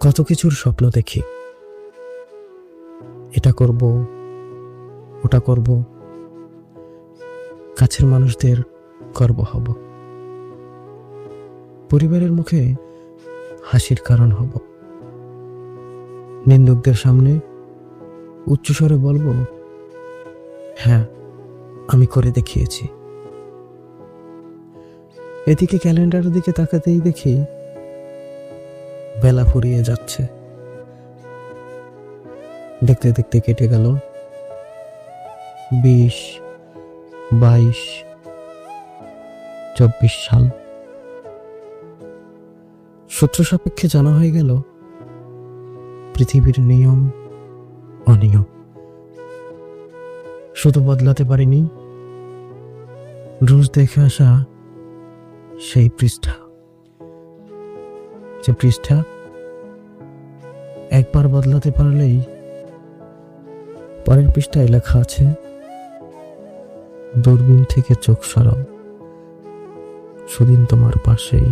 কত কিছুর স্বপ্ন দেখি, এটা করব ওটা করব, কাছের মানুষদের গর্ব হব, পরিবারের মুখে হাসির কারণ হব, নিন্দুকদের সামনে উচ্চস্বরে বলবো, হ্যাঁ আমি করে দেখিয়েছি। এদিকে ক্যালেন্ডারের দিকে তাকাতেই দেখি বেলা ফুরিয়ে যাচ্ছে। দেখতে দেখতে কেটে গেল 20, 22, 24 সাল। সূত্র সাপেক্ষে জানা হয়ে গেল পৃথিবীর নিয়ম অনিয়ম। শুধু বদলাতে পারিনি রোজ দেখে আসা সেই পৃষ্ঠা, যে পৃষ্ঠা একবার বদলাতে পারলেই পরের পৃষ্ঠায় লেখা আছে, দূরবীন থেকে চোখ সরাও, সুদিন তোমার পাশেই।